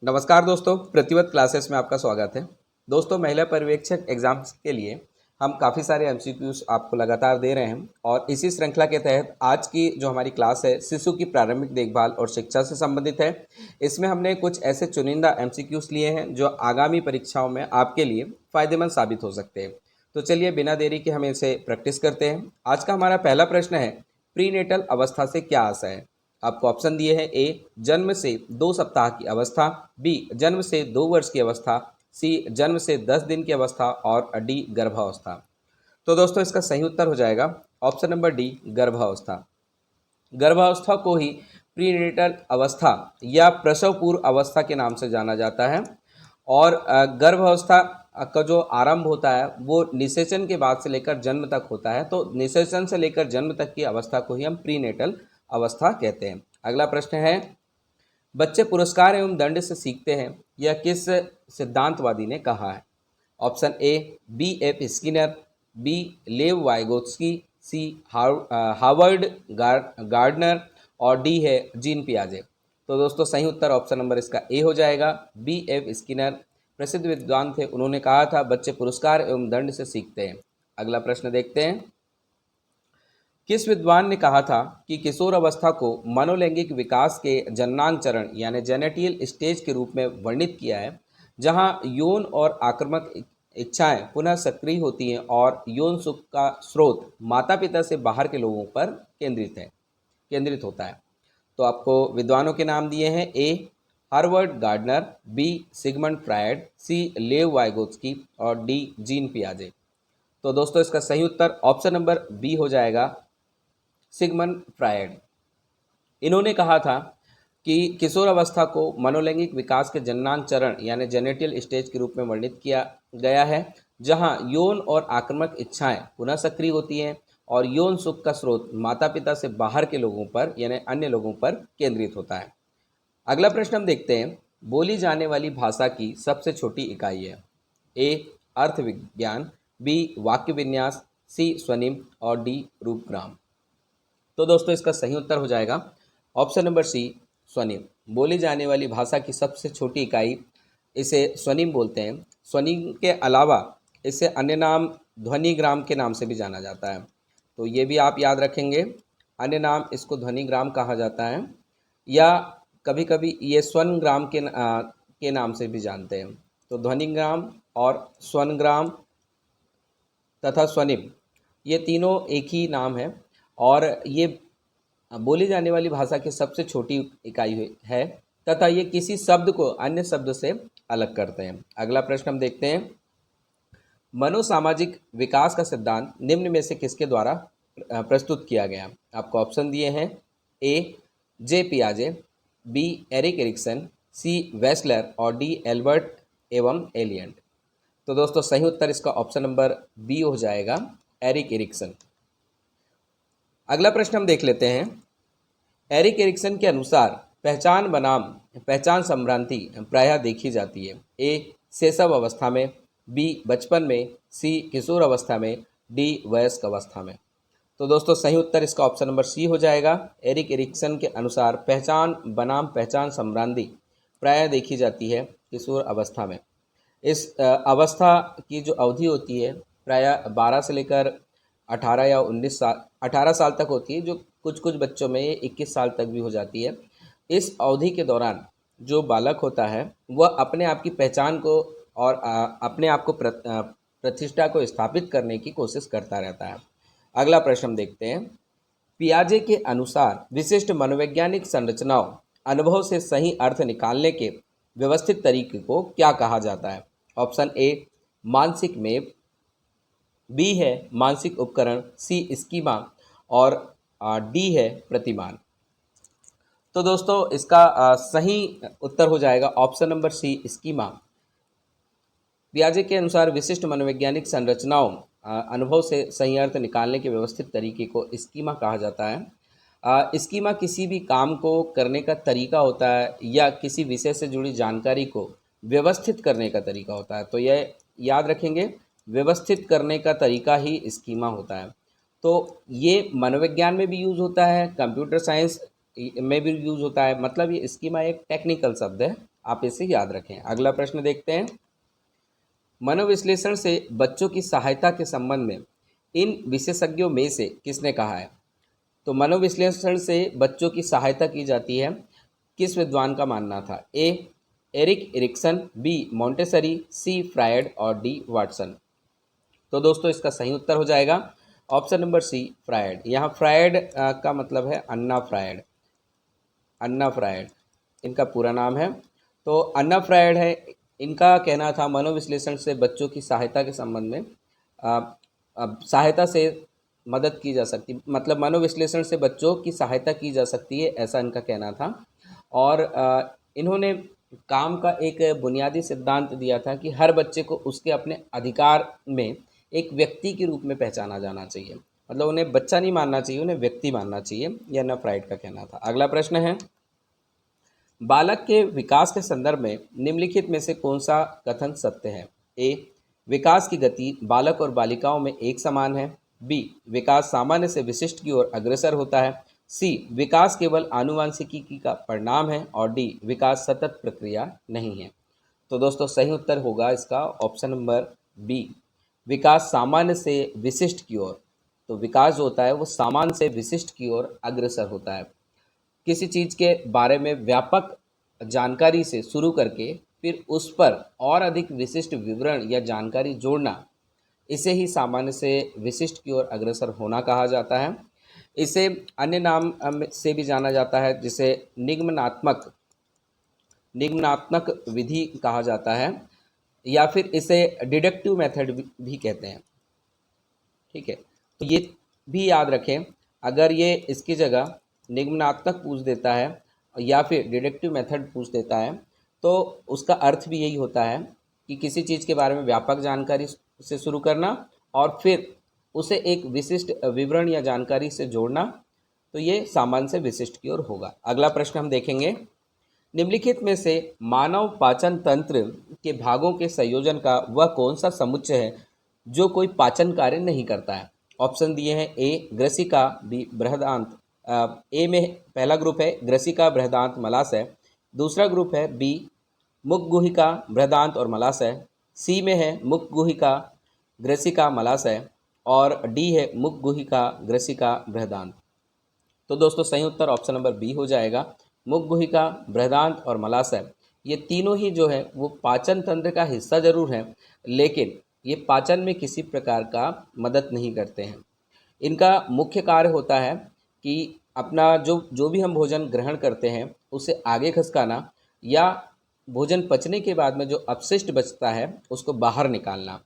नमस्कार दोस्तों, प्रतिवत क्लासेस में आपका स्वागत है। दोस्तों, महिला पर्यवेक्षक एग्जाम्स के लिए हम काफ़ी सारे एमसीक्यूज आपको लगातार दे रहे हैं और इसी श्रृंखला के तहत आज की जो हमारी क्लास है शिशु की प्रारंभिक देखभाल और शिक्षा से संबंधित है। इसमें हमने कुछ ऐसे चुनिंदा एमसीक्यूज लिए हैं जो आगामी परीक्षाओं में आपके लिए फ़ायदेमंद साबित हो सकते हैं। तो चलिए बिना देरी के हम इसे प्रैक्टिस करते हैं। आज का हमारा पहला प्रश्न है, प्रीनेटल अवस्था से क्या आशा है। आपको ऑप्शन दिए हैं, ए जन्म से 2 सप्ताह की अवस्था, बी जन्म से 2 वर्ष की अवस्था, सी जन्म से 10 दिन की अवस्था और डी गर्भावस्था। तो दोस्तों इसका सही उत्तर हो जाएगा ऑप्शन नंबर डी, गर्भावस्था। गर्भावस्था को ही प्रीनेटल अवस्था या प्रसव पूर्व अवस्था के नाम से जाना जाता है और गर्भावस्था का जो आरंभ होता है वो निषेचन के बाद से लेकर जन्म तक होता है। तो निषेचन से लेकर जन्म तक की अवस्था को ही हम प्रीनेटल अवस्था कहते हैं। अगला प्रश्न है, बच्चे पुरस्कार एवं दंड से सीखते हैं, यह किस सिद्धांतवादी ने कहा है। Option A B F Skinner, B Lev Vygotsky, C Howard Gardner और डी है जीन पियाजे। तो दोस्तों सही उत्तर ऑप्शन नंबर इसका ए हो जाएगा, बी एफ स्किनर प्रसिद्ध विद्वान थे, उन्होंने कहा था बच्चे पुरस्कार एवं दंड से सीखते हैं। अगला प्रश्न देखते हैं, किस विद्वान ने कहा था कि किशोर अवस्था को मनोलैंगिक विकास के जननांग चरण यानी जेनेटियल स्टेज के रूप में वर्णित किया है, जहां यौन और आक्रामक इच्छाएं पुनः सक्रिय होती हैं और यौन सुख का स्रोत माता पिता से बाहर के लोगों पर केंद्रित होता है। तो आपको विद्वानों के नाम दिए हैं, A Howard Gardner, B Sigmund Freud, C Lev Vygotsky और डी जीन पियाजे। तो दोस्तों इसका सही उत्तर ऑप्शन नंबर बी हो जाएगा, सिगमंड फ्रायड। इन्होंने कहा था कि किशोर अवस्था को मनोलैंगिक विकास के जननांग चरण यानी जेनेटियल स्टेज के रूप में वर्णित किया गया है, जहां यौन और आक्रामक इच्छाएं पुनः सक्रिय होती हैं और यौन सुख का स्रोत माता पिता से बाहर के लोगों पर यानी अन्य लोगों पर केंद्रित होता है। अगला प्रश्न हम देखते हैं, बोली जाने वाली भाषा की सबसे छोटी इकाई है। ए अर्थ विज्ञान, बी वाक्य विन्यास, सी स्वनिम और डी रूपग्राम। तो दोस्तों इसका सही उत्तर हो जाएगा ऑप्शन नंबर सी, स्वनिम। बोली जाने वाली भाषा की सबसे छोटी इकाई इसे स्वनिम बोलते हैं। स्वनिम के अलावा इसे अन्य नाम ध्वनिग्राम के नाम से भी जाना जाता है। तो ये भी आप याद रखेंगे, अन्य नाम इसको ध्वनिग्राम कहा जाता है या कभी कभी ये स्वनग्राम के नाम से भी जानते हैं। तो ध्वनिग्राम और स्वनग्राम तथा स्वनिम ये तीनों एक ही नाम है और ये बोली जाने वाली भाषा की सबसे छोटी इकाई है तथा ये किसी शब्द को अन्य शब्द से अलग करते हैं। अगला प्रश्न हम देखते हैं, मनोसामाजिक विकास का सिद्धांत निम्न में से किसके द्वारा प्रस्तुत किया गया। आपको ऑप्शन दिए हैं, ए जे पियाजे, बी एरिक एरिक्सन, सी वेस्लर और डी एल्बर्ट एवं एलियंट। तो दोस्तों सही उत्तर इसका ऑप्शन नंबर बी हो जाएगा, एरिक एरिक्सन। अगला प्रश्न हम देख लेते हैं, एरिक एरिक्सन के अनुसार पहचान बनाम पहचान संभ्रांति प्रायः देखी जाती है। ए शैशव अवस्था में, बी बचपन में, सी किशोर अवस्था में, डी वयस्क अवस्था में। तो दोस्तों सही उत्तर इसका ऑप्शन नंबर सी हो जाएगा। एरिक एरिक्सन के अनुसार पहचान बनाम पहचान संभ्रांति प्रायः देखी जाती है किशोर अवस्था में। इस अवस्था की जो अवधि होती है प्रायः 12 से लेकर 18 या 19 साल 18 साल तक होती है, जो कुछ कुछ बच्चों में ये 21 साल तक भी हो जाती है। इस अवधि के दौरान जो बालक होता है वह अपने आप की पहचान को और अपने आप को प्रतिष्ठा को स्थापित करने की कोशिश करता रहता है। अगला प्रश्न हम देखते हैं, पियाजे के अनुसार विशिष्ट मनोवैज्ञानिक संरचनाओं अनुभव से सही अर्थ निकालने के व्यवस्थित तरीके को क्या कहा जाता है। ऑप्शन ए मानसिक मेप, बी है मानसिक उपकरण, सी स्कीमा और डी है प्रतिमान। तो दोस्तों इसका सही उत्तर हो जाएगा ऑप्शन नंबर सी, स्कीमा। पियाजे के अनुसार विशिष्ट मनोवैज्ञानिक संरचनाओं अनुभव से सही अर्थ निकालने के व्यवस्थित तरीके को स्कीमा कहा जाता है। स्कीमा किसी भी काम को करने का तरीका होता है या किसी विषय से जुड़ी जानकारी को व्यवस्थित करने का तरीका होता है। तो यह याद रखेंगे, व्यवस्थित करने का तरीका ही स्कीमा होता है। तो ये मनोविज्ञान में भी यूज़ होता है, कंप्यूटर साइंस में भी यूज होता है। मतलब ये स्कीमा एक टेक्निकल शब्द है, आप इसे याद रखें। अगला प्रश्न देखते हैं। मनोविश्लेषण से बच्चों की सहायता के संबंध में इन विशेषज्ञों में से किसने कहा है? तो मनोविश्लेषण से बच्चों की सहायता की जाती है, किस विद्वान का मानना था? ए एरिक एरिक्सन, बी मॉन्टेसरी, सी फ्रायड और डी वाटसन। तो दोस्तों इसका सही उत्तर हो जाएगा ऑप्शन नंबर सी फ्रायड। यहाँ फ्रायड का मतलब है अन्ना फ्रायड। अन्ना फ्रायड इनका पूरा नाम है। तो अन्ना फ्रायड है, इनका कहना था मनोविश्लेषण से बच्चों की सहायता के संबंध में सहायता से मदद की जा सकती, मतलब मनोविश्लेषण से बच्चों की सहायता की जा सकती है, ऐसा इनका कहना था। और इन्होंने काम का एक बुनियादी सिद्धांत दिया था कि हर बच्चे को उसके अपने अधिकार में एक व्यक्ति के रूप में पहचाना जाना चाहिए। मतलब उन्हें बच्चा नहीं मानना चाहिए, उन्हें व्यक्ति मानना चाहिए, यह अन्ना फ्रायड का कहना था। अगला प्रश्न है, बालक के विकास के संदर्भ में निम्नलिखित में से कौन सा कथन सत्य है? ए विकास की गति बालक और बालिकाओं में एक समान है, बी विकास सामान्य से विशिष्ट की ओर अग्रसर होता है, सी विकास केवल आनुवांशिकी का परिणाम है और डी विकास सतत प्रक्रिया नहीं है। तो दोस्तों सही उत्तर होगा इसका ऑप्शन नंबर बी, विकास सामान्य से विशिष्ट की ओर। तो विकास जो होता है वो सामान्य से विशिष्ट की ओर अग्रसर होता है। किसी चीज़ के बारे में व्यापक जानकारी से शुरू करके फिर उस पर और अधिक विशिष्ट विवरण या जानकारी जोड़ना, इसे ही सामान्य से विशिष्ट की ओर अग्रसर होना कहा जाता है। इसे अन्य नाम से भी जाना जाता है, जिसे निगमनात्मक विधि कहा जाता है, या फिर इसे डिडक्टिव मेथड भी कहते हैं। ठीक है, तो ये भी याद रखें, अगर ये इसकी जगह निगमनात्मक पूछ देता है या फिर डिडक्टिव मेथड पूछ देता है, तो उसका अर्थ भी यही होता है कि किसी चीज़ के बारे में व्यापक जानकारी से शुरू करना और फिर उसे एक विशिष्ट विवरण या जानकारी से जोड़ना। तो ये सामान्य से विशिष्ट की ओर होगा। अगला प्रश्न हम देखेंगे, निम्नलिखित में से मानव पाचन तंत्र के भागों के संयोजन का वह कौन सा समुच्चय है जो कोई पाचन कार्य नहीं करता है? ऑप्शन दिए हैं, ए ग्रसिका, बी बृहदांत। ए में पहला ग्रुप है ग्रसिका बृहदांत मलाशय, दूसरा ग्रुप है बी मुखगुहिका बृहदांत और मलाशय, सी में है मुखगुहिका ग्रसिका मलाशय और डी है मुखगुहिका ग्रसिका बृहदांत। तो दोस्तों सही उत्तर ऑप्शन नंबर बी हो जाएगा, मुखगुहिका बृहदांत और मलाशय। ये तीनों ही जो है वो पाचन तंत्र का हिस्सा जरूर है, लेकिन ये पाचन में किसी प्रकार का मदद नहीं करते हैं। इनका मुख्य कार्य होता है कि अपना जो जो भी हम भोजन ग्रहण करते हैं उसे आगे खिसकाना या भोजन पचने के बाद में जो अपशिष्ट बचता है उसको बाहर निकालना।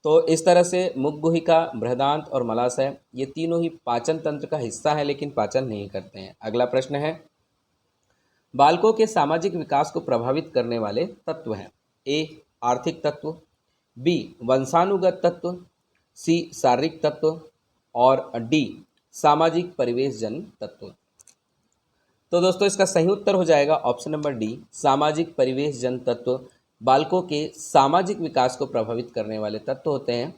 तो इस तरह से मुखगुहिका बृहदांत और मलाशय ये तीनों ही पाचन तंत्र का हिस्सा है, लेकिन पाचन नहीं करते हैं। अगला प्रश्न है, बालकों के सामाजिक विकास को प्रभावित करने वाले तत्व हैं। ए आर्थिक तत्व, बी वंशानुगत तत्व, सी शारीरिक तत्व और डी सामाजिक परिवेशजन्य तत्व। तो दोस्तों इसका सही उत्तर हो जाएगा ऑप्शन नंबर डी, सामाजिक परिवेशजन्य तत्व बालकों के सामाजिक विकास को प्रभावित करने वाले तत्व होते हैं।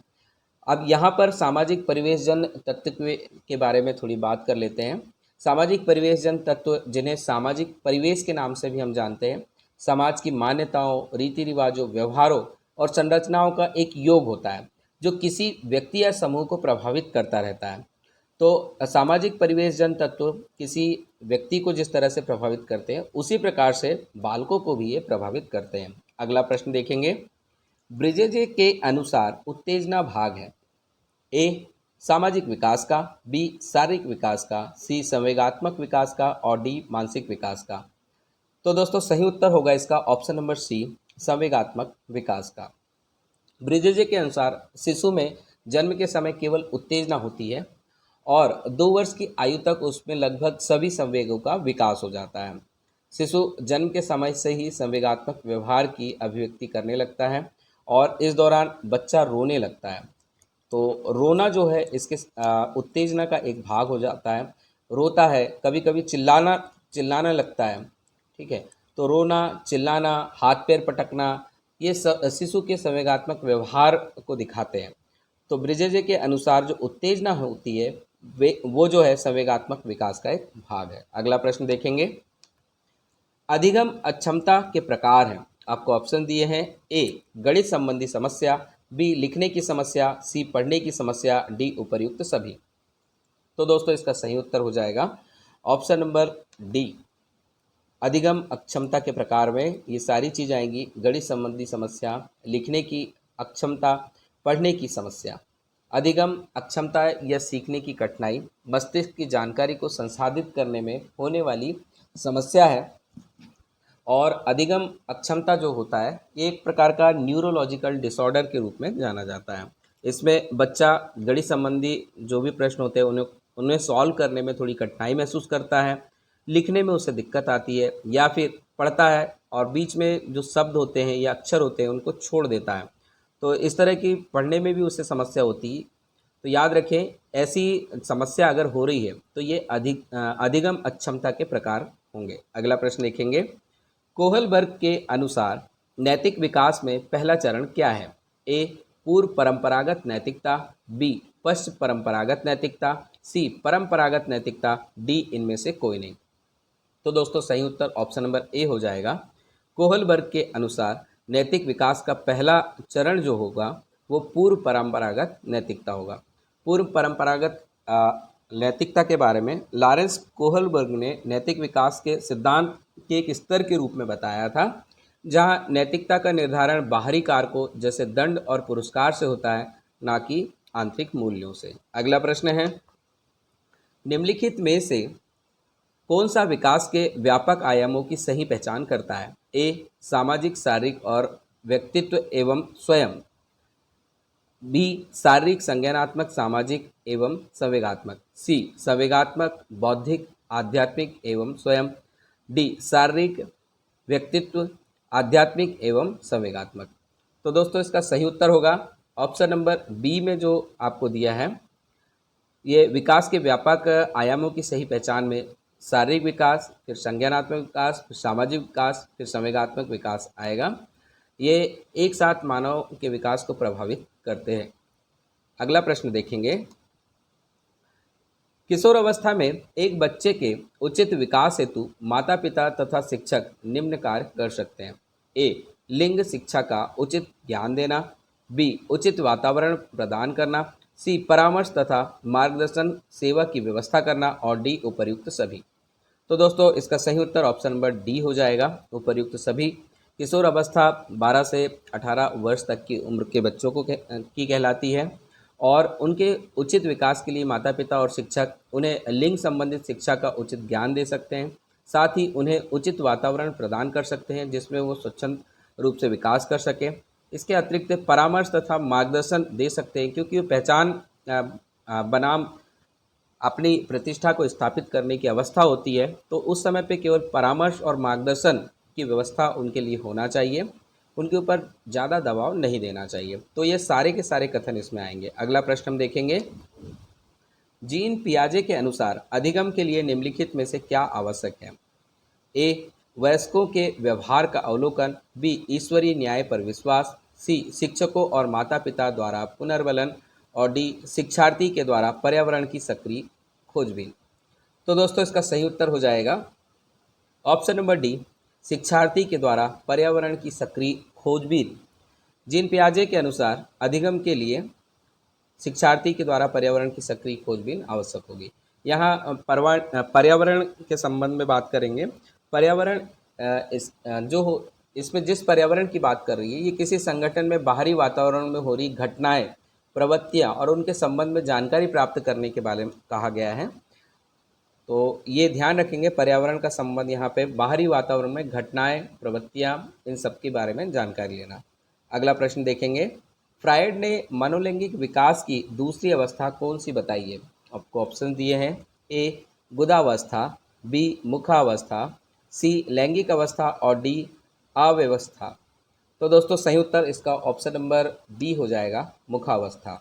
अब यहाँ पर सामाजिक परिवेशजन्य तत्व के बारे में थोड़ी बात कर लेते हैं। सामाजिक परिवेशजन्य तत्व, जिन्हें सामाजिक परिवेश के नाम से भी हम जानते हैं, समाज की मान्यताओं, रीति रिवाजों, व्यवहारों और संरचनाओं का एक योग होता है जो किसी व्यक्ति या समूह को प्रभावित करता रहता है। तो सामाजिक परिवेशजन्य तत्व किसी व्यक्ति को जिस तरह से प्रभावित करते हैं, उसी प्रकार से बालकों को भी ये प्रभावित करते हैं। अगला प्रश्न देखेंगे, ब्रिजेजे के अनुसार उत्तेजना भाग है। ए सामाजिक विकास का, बी शारीरिक विकास का, सी संवेगात्मक विकास का और डी मानसिक विकास का। तो दोस्तों सही उत्तर होगा इसका ऑप्शन नंबर सी, संवेगात्मक विकास का। ब्रिजेजे के अनुसार शिशु में जन्म के समय केवल उत्तेजना होती है और 2 वर्ष की आयु तक उसमें लगभग सभी संवेगों का विकास हो जाता है। शिशु जन्म के समय से ही संवेगात्मक व्यवहार की अभिव्यक्ति करने लगता है और इस दौरान बच्चा रोने लगता है। तो रोना जो है इसके उत्तेजना का एक भाग हो जाता है। रोता है, कभी कभी चिल्लाना लगता है। ठीक है, तो रोना, चिल्लाना, हाथ पैर पटकना, ये शिशु के संवेगात्मक व्यवहार को दिखाते हैं। तो ब्रिजेजे के अनुसार जो उत्तेजना होती है वे वो जो है संवेगात्मक विकास का एक भाग है। अगला प्रश्न देखेंगे। अधिगम अक्षमता के प्रकार हैं। आपको ऑप्शन दिए हैं। ए गणित संबंधी समस्या, बी लिखने की समस्या, सी पढ़ने की समस्या, डी उपर्युक्त सभी। तो दोस्तों इसका सही उत्तर हो जाएगा ऑप्शन नंबर डी। अधिगम अक्षमता के प्रकार में ये सारी चीज़ आएंगी। गणित संबंधी समस्या, लिखने की अक्षमता, पढ़ने की समस्या। अधिगम अक्षमता या सीखने की कठिनाई मस्तिष्क की जानकारी को संसाधित करने में होने वाली समस्या है। और अधिगम अक्षमता जो होता है ये एक प्रकार का न्यूरोलॉजिकल डिसऑर्डर के रूप में जाना जाता है। इसमें बच्चा गणित संबंधी जो भी प्रश्न होते हैं उन्हें उन्हें सॉल्व करने में थोड़ी कठिनाई महसूस करता है, लिखने में उसे दिक्कत आती है, या फिर पढ़ता है और बीच में जो शब्द होते हैं या अक्षर होते हैं उनको छोड़ देता है। तो इस तरह की पढ़ने में भी उसे समस्या होती है। तो याद रखें, ऐसी समस्या अगर हो रही है तो ये अधिगम अक्षमता के प्रकार होंगे। अगला प्रश्न देखेंगे। कोहलबर्ग के अनुसार नैतिक विकास में पहला चरण क्या है? ए पूर्व परंपरागत नैतिकता, बी पश्च परंपरागत नैतिकता, सी परंपरागत नैतिकता, डी इनमें से कोई नहीं। तो दोस्तों सही उत्तर ऑप्शन नंबर ए हो जाएगा। कोहलबर्ग के अनुसार नैतिक विकास का पहला चरण जो होगा वो पूर्व परंपरागत नैतिकता होगा। पूर्व परंपरागत नैतिकता के बारे में लॉरेंस कोहलबर्ग ने नैतिक विकास के सिद्धांत के एक स्तर के रूप में बताया था, जहां नैतिकता का निर्धारण बाहरी कारकों जैसे दंड और पुरस्कार से होता है, ना कि आंतरिक मूल्यों से। अगला प्रश्न है। निम्नलिखित में से कौन सा विकास के व्यापक आयामों की सही पहचान करता है? ए सामाजिक, शारीरिक और व्यक्तित्व एवं स्वयं, बी शारीरिक, संज्ञानात्मक, सामाजिक एवं संवेगात्मक, सी संवेगात्मक, बौद्धिक, आध्यात्मिक एवं स्वयं, डी शारीरिक, व्यक्तित्व, आध्यात्मिक एवं संवेगात्मक। तो दोस्तों इसका सही उत्तर होगा ऑप्शन नंबर बी में जो आपको दिया है। ये विकास के व्यापक आयामों की सही पहचान में शारीरिक विकास, फिर संज्ञानात्मक विकास, फिर सामाजिक विकास, फिर संवेगात्मक विकास आएगा। ये एक साथ मानव के विकास को प्रभावित करते हैं। अगला प्रश्न देखेंगे। किशोर अवस्था में एक बच्चे के उचित विकास हेतु माता पिता तथा शिक्षक निम्न कार्य कर सकते हैं। ए लिंग शिक्षा का उचित ज्ञान देना, बी उचित वातावरण प्रदान करना, सी परामर्श तथा मार्गदर्शन सेवा की व्यवस्था करना, और डी उपर्युक्त सभी। तो दोस्तों इसका सही उत्तर ऑप्शन नंबर डी हो जाएगा, उपर्युक्त सभी। किशोर अवस्था 12 से 18 वर्ष तक की उम्र के बच्चों को की कहलाती है, और उनके उचित विकास के लिए माता पिता और शिक्षक उन्हें लिंग संबंधित शिक्षा का उचित ज्ञान दे सकते हैं। साथ ही उन्हें उचित वातावरण प्रदान कर सकते हैं जिसमें वो स्वच्छंद रूप से विकास कर सकें। इसके अतिरिक्त परामर्श तथा मार्गदर्शन दे सकते हैं, क्योंकि वो पहचान बनाम अपनी प्रतिष्ठा को स्थापित करने की अवस्था होती है, तो उस समय पे केवल परामर्श और मार्गदर्शन की व्यवस्था उनके लिए होना चाहिए, उनके ऊपर ज़्यादा दबाव नहीं देना चाहिए। तो ये सारे के सारे कथन इसमें आएंगे। अगला प्रश्न हम देखेंगे। जीन पियाजे के अनुसार अधिगम के लिए निम्नलिखित में से क्या आवश्यक है? ए वयस्कों के व्यवहार का अवलोकन, बी ईश्वरीय न्याय पर विश्वास, सी शिक्षकों और माता पिता द्वारा पुनर्वलन, और डी शिक्षार्थी के द्वारा पर्यावरण की सक्रिय खोजबीन। तो दोस्तों इसका सही उत्तर हो जाएगा ऑप्शन नंबर डी, शिक्षार्थी के द्वारा पर्यावरण की सक्रिय खोजबीन। जीन पियाजे के अनुसार अधिगम के लिए शिक्षार्थी के द्वारा पर्यावरण की सक्रिय खोजबीन आवश्यक होगी। यहाँ पर्यावरण के संबंध में बात करेंगे। पर्यावरण इसमें जिस पर्यावरण की बात कर रही है, ये किसी संगठन में बाहरी वातावरण में हो रही घटनाएं, प्रवृत्तियां और उनके संबंध में जानकारी प्राप्त करने के बारे में कहा गया है। तो ये ध्यान रखेंगे, पर्यावरण का संबंध यहाँ पे बाहरी वातावरण में घटनाएं, प्रवृत्तियां, इन सब के बारे में जानकारी लेना। अगला प्रश्न देखेंगे। फ्रायड ने मनोलैंगिक विकास की दूसरी अवस्था कौन सी बताई है? आपको ऑप्शन दिए हैं। ए गुदावस्था, बी मुखावस्था, सी लैंगिक अवस्था, और डी अव्यवस्था। तो दोस्तों सही उत्तर इसका ऑप्शन नंबर बी हो जाएगा, मुखावस्था।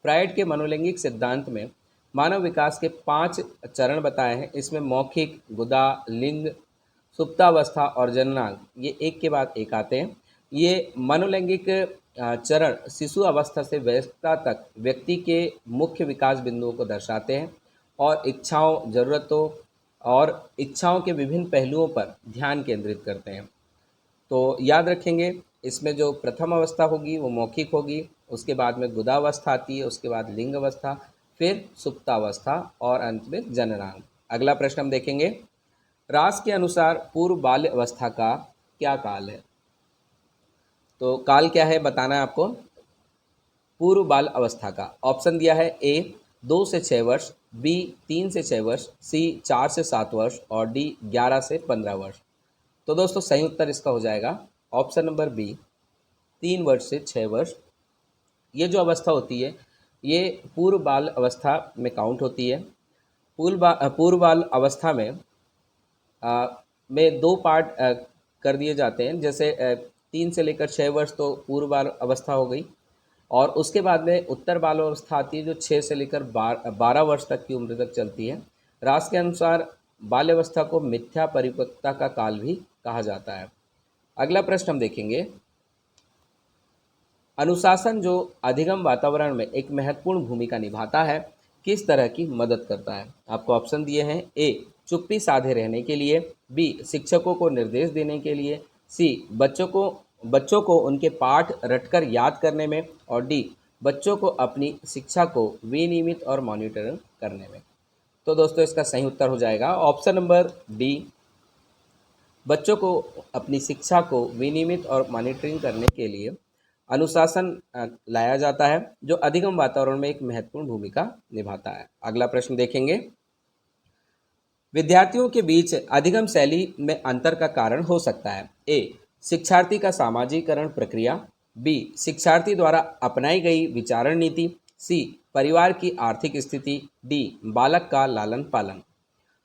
फ्रायड के मनोलैंगिक सिद्धांत में मानव विकास के 5 चरण बताए हैं। इसमें मौखिक, गुदा, लिंग, सुप्तावस्था और जननांग, ये एक के बाद एक आते हैं। ये मनोलैंगिक चरण शिशु अवस्था से वयस्कता तक व्यक्ति के मुख्य विकास बिंदुओं को दर्शाते हैं और इच्छाओं, ज़रूरतों और इच्छाओं के विभिन्न पहलुओं पर ध्यान केंद्रित करते हैं। तो याद रखेंगे, इसमें जो प्रथम अवस्था होगी वो मौखिक होगी, उसके बाद में गुदावस्था आती है, उसके बाद लिंग अवस्था, फिर सुप्तावस्था और अंत में जननांग। अगला प्रश्न हम देखेंगे, रास के अनुसार पूर्व बाल्य अवस्था का क्या काल है? तो काल क्या है बताना है आपको। पूर्व बाल अवस्था का ऑप्शन दिया है, ए 2 से 6 वर्ष, बी 3 से 6 वर्ष, सी 4 से 7 वर्ष और डी 11 से 15 वर्ष। तो दोस्तों सही उत्तर इसका हो जाएगा ऑप्शन नंबर बी, 3 वर्ष से 6 वर्ष। ये जो अवस्था होती है ये पूर्व बाल अवस्था में काउंट होती है। पूर्व बाल अवस्था में दो पार्ट कर दिए जाते हैं, जैसे 3 से लेकर 6 वर्ष तो पूर्व बाल अवस्था हो गई, और उसके बाद में उत्तर बाल अवस्था आती है जो 6 से लेकर 12 वर्ष तक की उम्र तक चलती है। रास के अनुसार बाल्यावस्था को मिथ्या परिपक्वता का काल भी कहा जाता है। अगला प्रश्न हम देखेंगे, अनुशासन जो अधिगम वातावरण में एक महत्वपूर्ण भूमिका निभाता है किस तरह की मदद करता है? आपको ऑप्शन दिए हैं, ए चुप्पी साधे रहने के लिए, बी शिक्षकों को निर्देश देने के लिए, सी बच्चों को उनके पाठ रटकर याद करने में और डी बच्चों को अपनी शिक्षा को विनियमित और मॉनिटरिंग करने में। तो दोस्तों इसका सही उत्तर हो जाएगा ऑप्शन नंबर डी, बच्चों को अपनी शिक्षा को विनियमित और मॉनिटरिंग करने के लिए अनुशासन लाया जाता है जो अधिगम वातावरण में एक महत्वपूर्ण भूमिका निभाता है। अगला प्रश्न देखेंगे, विद्यार्थियों के बीच अधिगम शैली में अंतर का कारण हो सकता है। ए शिक्षार्थी का सामाजिकरण प्रक्रिया, बी शिक्षार्थी द्वारा अपनाई गई विचारण नीति, सी परिवार की आर्थिक स्थिति, डी बालक का लालन पालन।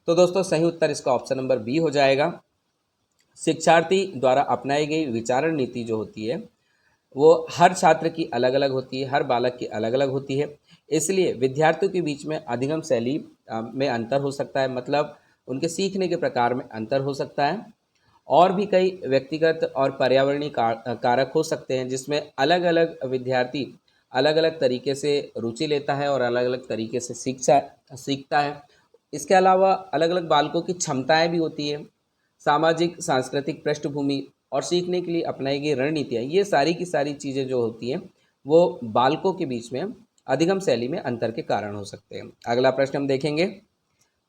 तो दोस्तों सही उत्तर इसका ऑप्शन नंबर बी हो जाएगा। शिक्षार्थी द्वारा अपनाई गई विचारण नीति जो होती है वो हर छात्र की अलग अलग होती है, हर बालक की अलग अलग होती है, इसलिए विद्यार्थियों के बीच में अधिगम शैली में अंतर हो सकता है, मतलब उनके सीखने के प्रकार में अंतर हो सकता है। और भी कई व्यक्तिगत और पर्यावरणीय कारक हो सकते हैं जिसमें अलग अलग विद्यार्थी अलग अलग तरीके से रुचि लेता है और अलग अलग तरीके से सीखता है। इसके अलावा अलग अलग बालकों की क्षमताएं भी होती है, सामाजिक सांस्कृतिक पृष्ठभूमि और सीखने के लिए अपनाई गई रणनीतियाँ, ये सारी की सारी चीज़ें जो होती हैं वो बालकों के बीच में अधिगम शैली में अंतर के कारण हो सकते हैं। अगला प्रश्न हम देखेंगे,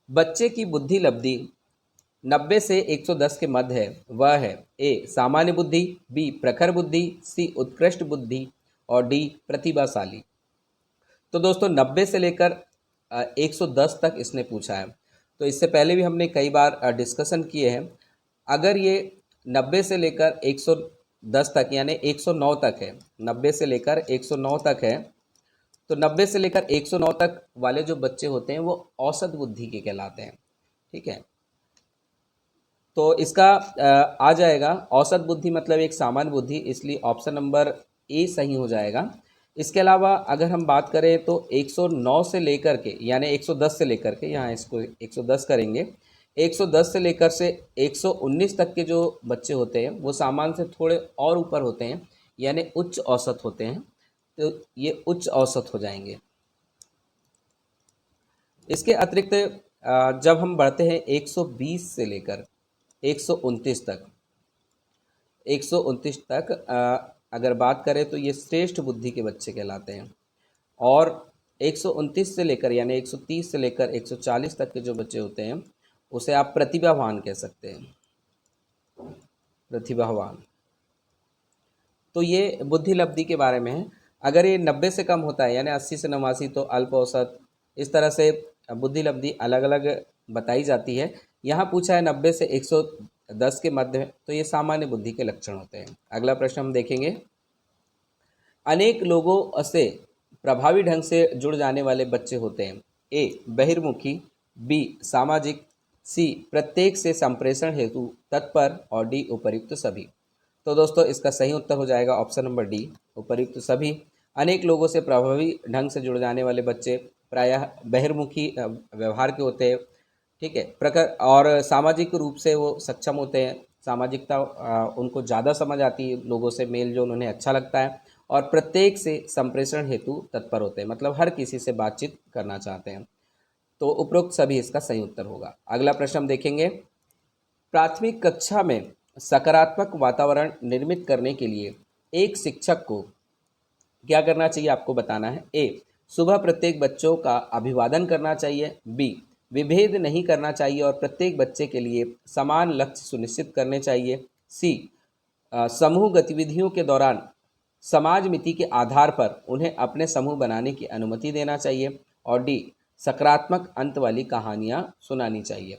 बच्चे की बुद्धि लब्धि 90 से 110 के मध्य है, वह है ए सामान्य बुद्धि, बी प्रखर बुद्धि, सी उत्कृष्ट बुद्धि और डी प्रतिभाशाली। तो दोस्तों 90 से लेकर 110 तक इसने पूछा है। तो इससे पहले भी हमने कई बार डिस्कशन किए हैं, अगर ये 90 से लेकर 110 तक यानी 109 तक है, 90 से लेकर 109 तक है, तो 90 से लेकर 109 तक वाले जो बच्चे होते हैं वो औसत बुद्धि के कहलाते हैं। ठीक है, तो इसका आ जाएगा औसत बुद्धि मतलब एक सामान्य बुद्धि, इसलिए ऑप्शन नंबर ए सही हो जाएगा। इसके अलावा अगर हम बात करें तो 109 से लेकर के यानी 110 से लेकर के, यहाँ इसको 110 करेंगे, 110 से लेकर से 119 तक के जो बच्चे होते हैं वो सामान्य से थोड़े और ऊपर होते हैं, यानी उच्च औसत होते हैं, तो ये उच्च औसत हो जाएंगे। इसके अतिरिक्त जब हम बढ़ते हैं 120 से लेकर 129 तक, 129 तक अगर बात करें तो ये श्रेष्ठ बुद्धि के बच्चे कहलाते हैं, और 129 से लेकर यानी 130 से लेकर 140 तक के जो बच्चे होते हैं उसे आप प्रतिभावान कह सकते हैं, प्रतिभावान। तो ये बुद्धि लब्धि के बारे में है। अगर ये 90 से कम होता है यानी 80 से 89 तो अल्प औसत, इस तरह से बुद्धि लब्धि अलग अलग बताई जाती है। यहाँ पूछा है 90 से 110 के मध्य में, तो ये सामान्य बुद्धि के लक्षण होते हैं। अगला प्रश्न हम देखेंगे, अनेक लोगों से प्रभावी ढंग से जुड़ जाने वाले बच्चे होते हैं। ए बहिर्मुखी, बी सामाजिक, सी प्रत्येक से संप्रेषण हेतु तत्पर और डी उपर्युक्त सभी। तो दोस्तों इसका सही उत्तर हो जाएगा ऑप्शन नंबर डी, उपर्युक्त सभी। अनेक लोगों से प्रभावी ढंग से जुड़ जाने वाले बच्चे प्रायः बहिर्मुखी व्यवहार के होते हैं। ठीक है, प्रखर और सामाजिक रूप से वो सक्षम होते हैं, सामाजिकता उनको ज़्यादा समझ आती है, लोगों से मेल जोल उन्हें अच्छा लगता है, और प्रत्येक से संप्रेषण हेतु तत्पर होते हैं, मतलब हर किसी से बातचीत करना चाहते हैं। तो उपरोक्त सभी इसका सही उत्तर होगा। अगला प्रश्न हम देखेंगे, प्राथमिक कक्षा में सकारात्मक वातावरण निर्मित करने के लिए एक शिक्षक को क्या करना चाहिए, आपको बताना है। ए, सुबह प्रत्येक बच्चों का अभिवादन करना चाहिए। बी, विभेद नहीं करना चाहिए और प्रत्येक बच्चे के लिए समान लक्ष्य सुनिश्चित करने चाहिए। सी, समूह गतिविधियों के दौरान समाज मिति के आधार पर उन्हें अपने समूह बनाने की अनुमति देना चाहिए। और डी, सकारात्मक अंत वाली कहानियाँ सुनानी चाहिए।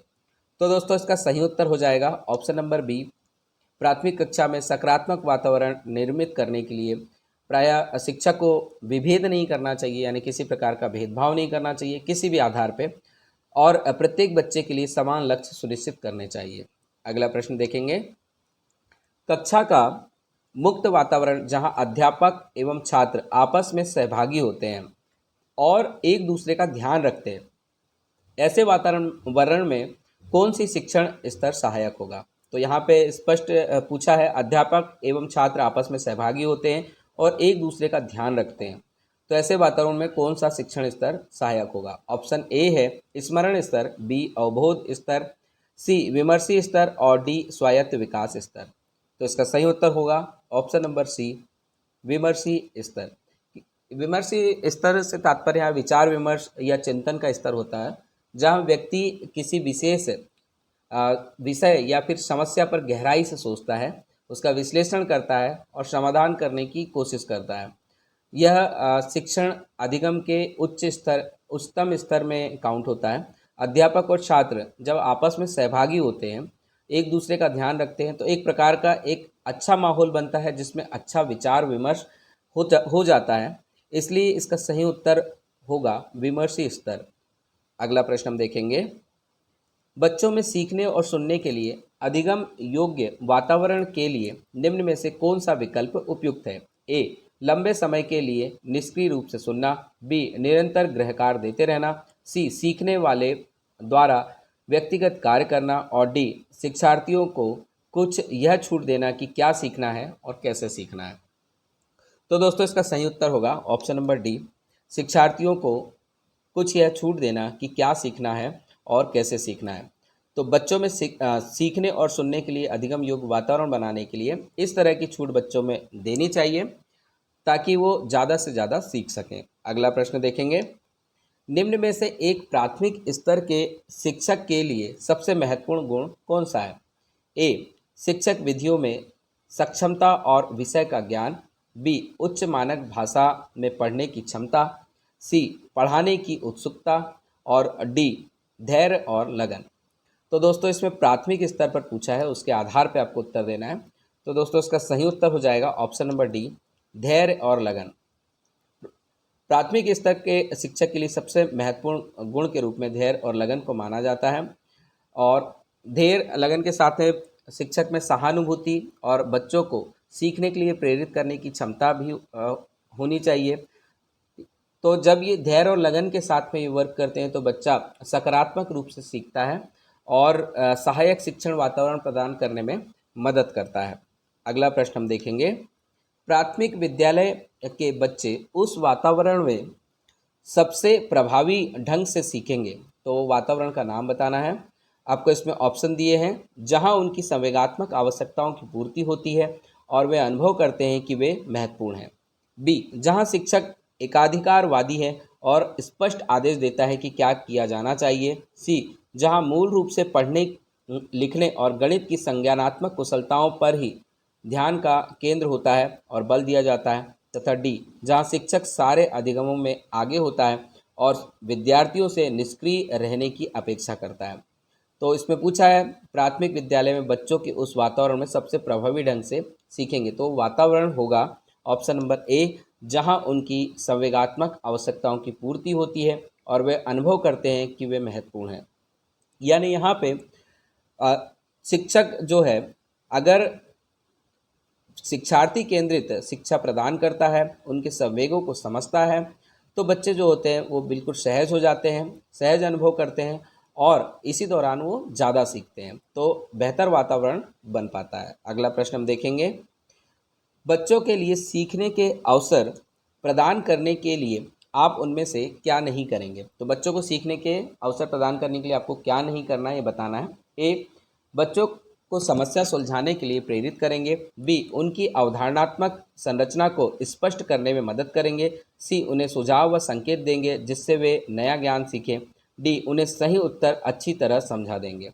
तो दोस्तों इसका सही उत्तर हो जाएगा ऑप्शन नंबर बी, प्राथमिक कक्षा में सकारात्मक वातावरण निर्मित करने के लिए प्रायः शिक्षक को विभेद नहीं करना चाहिए, यानी किसी प्रकार का भेदभाव नहीं करना चाहिए किसी भी आधार पे, और प्रत्येक बच्चे के लिए समान लक्ष्य सुनिश्चित करने चाहिए। अगला प्रश्न देखेंगे, कक्षा का मुक्त वातावरण जहां अध्यापक एवं छात्र आपस में सहभागी होते हैं और एक दूसरे का ध्यान रखते हैं, ऐसे वातावरण में कौन सी शिक्षण स्तर सहायक होगा। तो यहाँ पे स्पष्ट पूछा है, अध्यापक एवं छात्र आपस में सहभागी होते हैं और एक दूसरे का ध्यान रखते हैं, तो ऐसे वातावरण में कौन सा शिक्षण स्तर सहायक होगा। ऑप्शन ए है स्मरण स्तर, बी अवबोध स्तर, सी विमर्शी स्तर और डी स्वायत्त विकास स्तर। तो इसका सही उत्तर होगा ऑप्शन नंबर सी, विमर्शी स्तर। विमर्शी स्तर से तात्पर्य यहाँ विचार विमर्श या चिंतन का स्तर होता है, जहाँ व्यक्ति किसी विशेष विषय या फिर समस्या पर गहराई से सोचता है, उसका विश्लेषण करता है और समाधान करने की कोशिश करता है। यह शिक्षण अधिगम के उच्चतम स्तर में काउंट होता है। अध्यापक और छात्र जब आपस में सहभागी होते हैं, एक दूसरे का ध्यान रखते हैं, तो एक प्रकार का एक अच्छा माहौल बनता है जिसमें अच्छा विचार विमर्श हो जाता है। इसलिए इसका सही उत्तर होगा विमर्शी स्तर। अगला प्रश्न हम देखेंगे, बच्चों में सीखने और सुनने के लिए अधिगम योग्य वातावरण के लिए निम्न में से कौन सा विकल्प उपयुक्त है। ए, लंबे समय के लिए निष्क्रिय रूप से सुनना। बी, निरंतर गृहकार देते रहना। सी, सीखने वाले द्वारा व्यक्तिगत कार्य करना। और डी, शिक्षार्थियों को कुछ यह छूट देना कि क्या सीखना है और कैसे सीखना है। तो दोस्तों इसका सही उत्तर होगा ऑप्शन नंबर डी, शिक्षार्थियों को कुछ यह छूट देना कि क्या सीखना है और कैसे सीखना है। तो बच्चों में सीखने और सुनने के लिए अधिगम योग्य वातावरण बनाने के लिए इस तरह की छूट बच्चों में देनी चाहिए ताकि वो ज़्यादा से ज़्यादा सीख सकें। अगला प्रश्न देखेंगे, निम्न में से एक प्राथमिक स्तर के शिक्षक के लिए सबसे महत्वपूर्ण गुण कौन सा है। ए, शिक्षक विधियों में सक्षमता और विषय का ज्ञान। बी, उच्च मानक भाषा में पढ़ने की क्षमता। सी, पढ़ाने की उत्सुकता। और डी, धैर्य और लगन। तो दोस्तों इसमें प्राथमिक स्तर पर पूछा है, उसके आधार पर आपको उत्तर देना है। तो दोस्तों इसका सही उत्तर हो जाएगा ऑप्शन नंबर डी, धैर्य और लगन। प्राथमिक स्तर के शिक्षक के लिए सबसे महत्वपूर्ण गुण के रूप में धैर्य और लगन को माना जाता है। और धैर्य लगन के साथ में शिक्षक में सहानुभूति और बच्चों को सीखने के लिए प्रेरित करने की क्षमता भी होनी चाहिए। तो जब ये धैर्य और लगन के साथ में ये वर्क करते हैं तो बच्चा सकारात्मक रूप से सीखता है और सहायक शिक्षण वातावरण प्रदान करने में मदद करता है। अगला प्रश्न हम देखेंगे, प्राथमिक विद्यालय के बच्चे उस वातावरण में सबसे प्रभावी ढंग से सीखेंगे, तो वातावरण का नाम बताना है। आपको इसमें ऑप्शन दिए हैं, जहां उनकी संवेगात्मक आवश्यकताओं की पूर्ति होती है और वे अनुभव करते हैं कि वे महत्वपूर्ण हैं। बी, जहां शिक्षक एकाधिकारवादी है और स्पष्ट आदेश देता है कि क्या किया जाना चाहिए। सी, जहां मूल रूप से पढ़ने लिखने और गणित की संज्ञानात्मक कुशलताओं पर ही ध्यान का केंद्र होता है और बल दिया जाता है। तथा डी, जहां शिक्षक सारे अधिगमों में आगे होता है और विद्यार्थियों से निष्क्रिय रहने की अपेक्षा करता है। तो इसमें पूछा है प्राथमिक विद्यालय में बच्चों के उस वातावरण में सबसे प्रभावी ढंग से सीखेंगे, तो वातावरण होगा ऑप्शन नंबर ए, जहां उनकी संवेगात्मक आवश्यकताओं की पूर्ति होती है और वे अनुभव करते हैं कि वे महत्वपूर्ण हैं। यानी यहाँ पे शिक्षक जो है अगर शिक्षार्थी केंद्रित शिक्षा प्रदान करता है, उनके संवेगों को समझता है, तो बच्चे जो होते हैं वो बिल्कुल सहज हो जाते हैं, सहज अनुभव करते हैं और इसी दौरान वो ज़्यादा सीखते हैं, तो बेहतर वातावरण बन पाता है। अगला प्रश्न हम देखेंगे, बच्चों के लिए सीखने के अवसर प्रदान करने के लिए आप उनमें से क्या नहीं करेंगे। तो बच्चों को सीखने के अवसर प्रदान करने के लिए आपको क्या नहीं करना है ये बताना है। ए, बच्चों को समस्या सुलझाने के लिए प्रेरित करेंगे। बी, उनकी अवधारणात्मक संरचना को स्पष्ट करने में मदद करेंगे। सी, उन्हें सुझाव व संकेत देंगे जिससे वे नया ज्ञान सीखें। डी, उन्हें सही उत्तर अच्छी तरह समझा देंगे।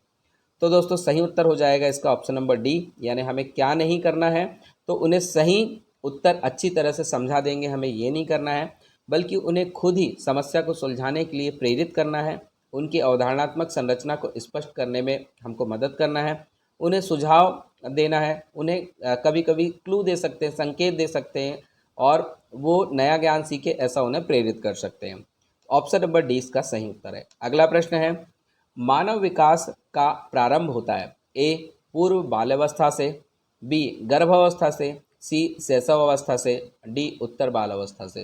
तो दोस्तों सही उत्तर हो जाएगा इसका ऑप्शन नंबर डी, यानी हमें क्या नहीं करना है। तो उन्हें सही उत्तर अच्छी तरह से समझा देंगे, हमें ये नहीं करना है, बल्कि उन्हें खुद ही समस्या को सुलझाने के लिए प्रेरित करना है। उनकी अवधारणात्मक संरचना को स्पष्ट करने में हमको मदद करना है। उन्हें सुझाव देना है, उन्हें कभी कभी क्लू दे सकते हैं, संकेत दे सकते हैं, और वो नया ज्ञान सीखे ऐसा उन्हें प्रेरित कर सकते हैं। ऑप्शन नंबर डी इसका सही उत्तर है। अगला प्रश्न है, मानव विकास का प्रारंभ होता है। ए, पूर्व बाल्यावस्था से। बी, गर्भावस्था से। सी, शैशव अवस्था से। डी, उत्तर बालावस्था से।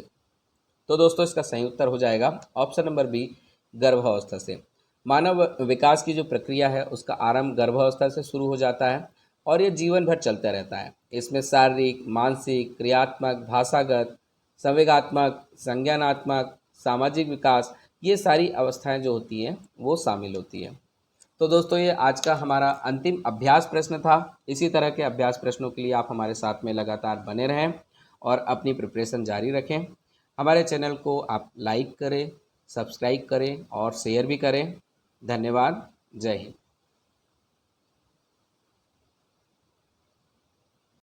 तो दोस्तों इसका सही उत्तर हो जाएगा ऑप्शन नंबर बी, गर्भावस्था से। मानव विकास की जो प्रक्रिया है उसका आरंभ गर्भावस्था से शुरू हो जाता है और ये जीवन भर चलता रहता है। इसमें शारीरिक, मानसिक, क्रियात्मक, भाषागत, संवेगात्मक, संज्ञानात्मक, सामाजिक विकास, ये सारी अवस्थाएं जो होती हैं वो शामिल होती हैं। तो दोस्तों ये आज का हमारा अंतिम अभ्यास प्रश्न था। इसी तरह के अभ्यास प्रश्नों के लिए आप हमारे साथ में लगातार बने रहें और अपनी प्रिपरेशन जारी रखें। हमारे चैनल को आप लाइक करें, सब्सक्राइब करें और शेयर भी करें। धन्यवाद। जय हिंद।